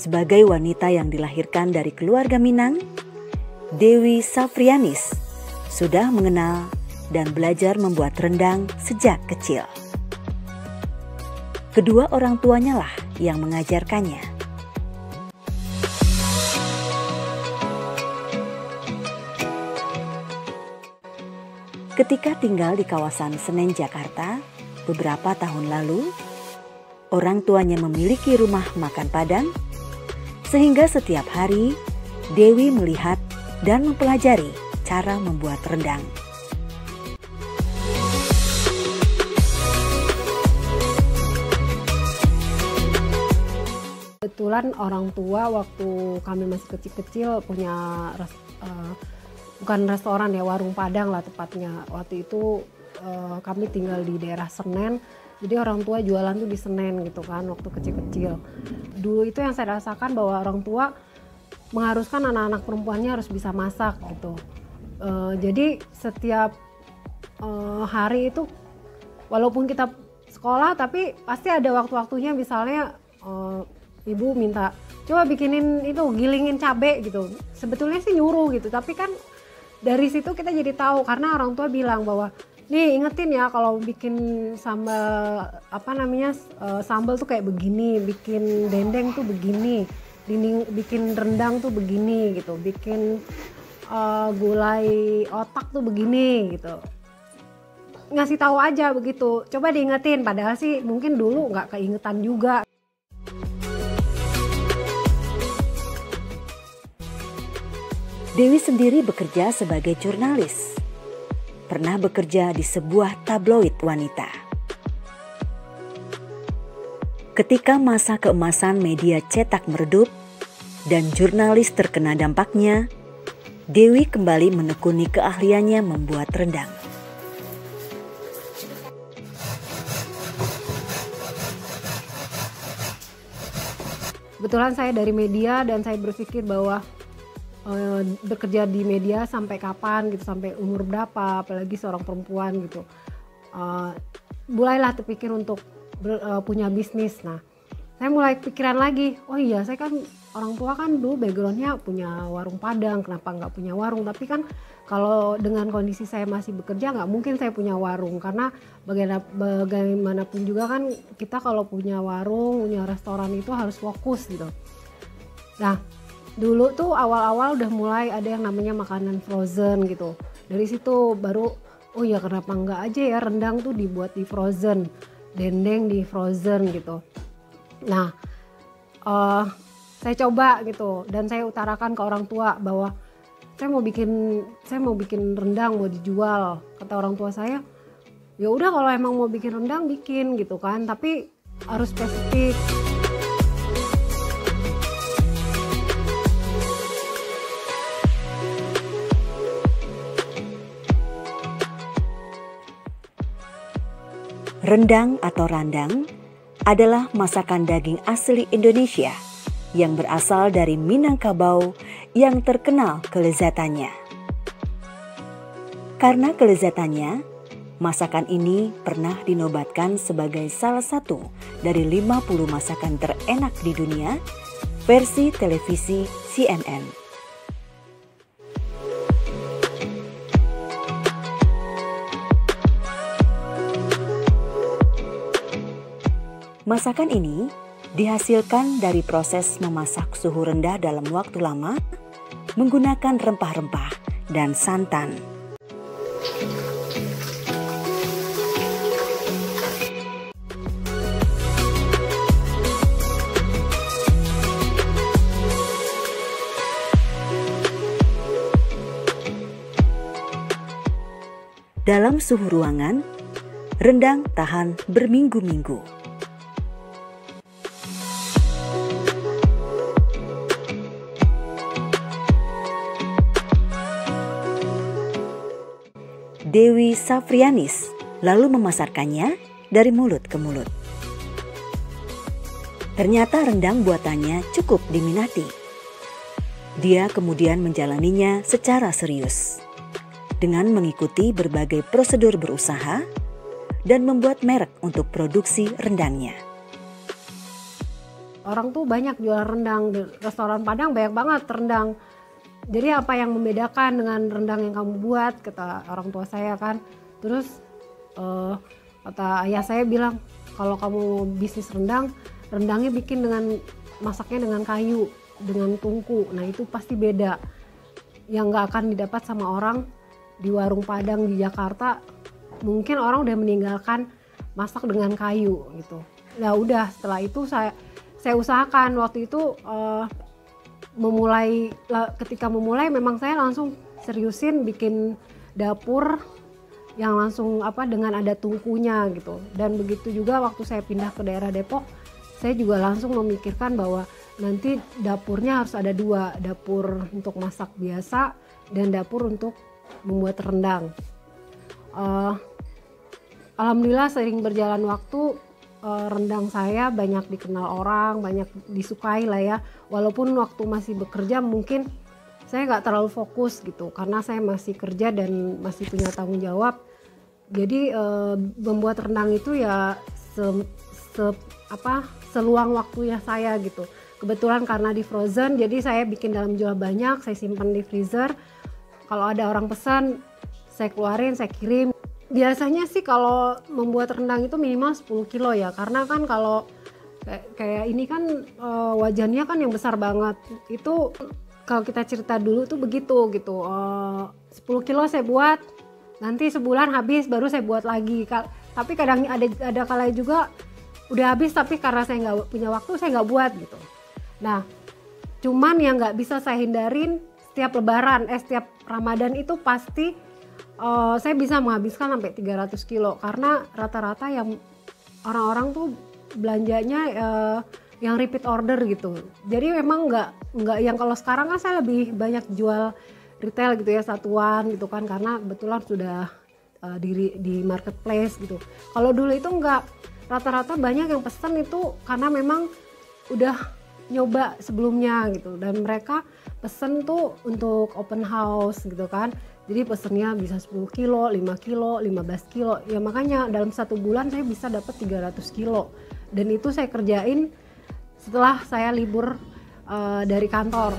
Sebagai wanita yang dilahirkan dari keluarga Minang, Dewi Safrianis sudah mengenal dan belajar membuat rendang sejak kecil. Kedua orang tuanya lah yang mengajarkannya. Ketika tinggal di kawasan Senen, Jakarta, beberapa tahun lalu, orang tuanya memiliki rumah makan Padang, sehingga setiap hari Dewi melihat dan mempelajari cara membuat rendang. Kebetulan orang tua waktu kami masih kecil-kecil punya bukan restoran ya, warung Padang lah tepatnya. Waktu itu kami tinggal di daerah Senen, jadi orang tua jualan tuh di Senen gitu kan waktu kecil-kecil. Dulu itu yang saya rasakan bahwa orang tua mengharuskan anak-anak perempuannya harus bisa masak gitu. Jadi setiap hari itu walaupun kita sekolah tapi pasti ada waktu-waktunya, misalnya ibu minta coba bikinin itu, gilingin cabai gitu. Sebetulnya sih nyuruh gitu, tapi kan dari situ kita jadi tahu karena orang tua bilang bahwa nih ingetin ya kalau bikin sambal sambal tuh kayak begini, bikin dendeng tuh begini, bikin rendang tuh begini gitu, bikin gulai otak tuh begini gitu. Ngasih tahu aja begitu, coba diingetin, padahal sih mungkin dulu nggak keingetan juga. Dewi sendiri bekerja sebagai jurnalis. Pernah bekerja di sebuah tabloid wanita. Ketika masa keemasan media cetak meredup dan jurnalis terkena dampaknya, Dewi kembali menekuni keahliannya membuat rendang. Kebetulan saya dari media dan saya berpikir bahwa bekerja di media sampai kapan gitu, sampai umur berapa, apalagi seorang perempuan gitu. Mulailah terpikir untuk punya bisnis. Nah, saya mulai pikiran lagi, oh iya saya kan orang tua kan dulu backgroundnya punya warung Padang, kenapa nggak punya warung? Tapi kan kalau dengan kondisi saya masih bekerja nggak mungkin saya punya warung, karena bagaimanapun juga kan kita kalau punya warung, punya restoran itu harus fokus gitu. Nah, dulu tuh awal-awal udah mulai ada yang namanya makanan frozen gitu. Dari situ baru, oh ya kenapa enggak aja ya rendang tuh dibuat di frozen, dendeng di frozen gitu. Nah, saya coba gitu dan saya utarakan ke orang tua bahwa saya mau bikin rendang, mau dijual. Kata orang tua saya, ya udah kalau emang mau bikin rendang bikin gitu kan, tapi harus spesifik. Rendang atau randang adalah masakan daging asli Indonesia yang berasal dari Minangkabau yang terkenal kelezatannya. Karena kelezatannya, masakan ini pernah dinobatkan sebagai salah satu dari 50 masakan terenak di dunia versi televisi CNN. Masakan ini dihasilkan dari proses memasak suhu rendah dalam waktu lama menggunakan rempah-rempah dan santan. Dalam suhu ruangan, rendang tahan berminggu-minggu. Dewi Safrianis lalu memasarkannya dari mulut ke mulut. Ternyata rendang buatannya cukup diminati. Dia kemudian menjalaninya secara serius dengan mengikuti berbagai prosedur berusaha dan membuat merek untuk produksi rendangnya. orang tuh banyak jual rendang di restoran Padang, banyak banget rendang. Jadi apa yang membedakan dengan rendang yang kamu buat, kata orang tua saya kan. Terus kata ayah saya bilang, kalau kamu bisnis rendang, rendangnya bikin dengan masaknya dengan kayu, dengan tungku. Nah itu pasti beda, yang nggak akan didapat sama orang di warung Padang di Jakarta. Mungkin orang udah meninggalkan masak dengan kayu gitu. Nah udah setelah itu saya usahakan waktu itu ketika memulai memang saya langsung seriusin bikin dapur yang langsung dengan ada tungkunya gitu. Dan begitu juga waktu saya pindah ke daerah Depok, saya juga langsung memikirkan bahwa nanti dapurnya harus ada dua, dapur untuk masak biasa dan dapur untuk membuat rendang. Alhamdulillah sering berjalan waktu, rendang saya banyak dikenal orang, banyak disukai lah ya. Walaupun waktu masih bekerja mungkin saya nggak terlalu fokus gitu, karena saya masih kerja dan masih punya tanggung jawab. Jadi membuat rendang itu ya seluang waktunya saya gitu. Kebetulan karena di frozen, jadi saya bikin dalam jumlah banyak, saya simpan di freezer. Kalau ada orang pesan, saya keluarin, saya kirim. Biasanya sih kalau membuat rendang itu minimal 10 kilo ya, karena kan kalau kayak ini kan wajannya kan yang besar banget. Itu kalau kita cerita dulu tuh begitu gitu, 10 kilo saya buat, nanti sebulan habis baru saya buat lagi. Tapi kadang ada kalanya juga udah habis, tapi karena saya nggak punya waktu saya nggak buat gitu. Nah cuman yang nggak bisa saya hindarin, setiap lebaran, setiap Ramadan itu pasti saya bisa menghabiskan sampai 300 kilo, karena rata-rata yang orang-orang tuh belanjanya yang repeat order gitu. Jadi memang nggak yang kalau sekarang kan saya lebih banyak jual retail gitu ya, satuan gitu kan, karena kebetulan sudah di marketplace gitu. Kalau dulu itu nggak, rata-rata banyak yang pesan itu karena memang udah nyoba sebelumnya gitu, dan mereka pesen tuh untuk open house gitu kan. Jadi pesennya bisa 10 kilo, 5 kilo, 15 kilo. Ya makanya dalam 1 bulan saya bisa dapat 300 kilo. Dan itu saya kerjain setelah saya libur dari kantor.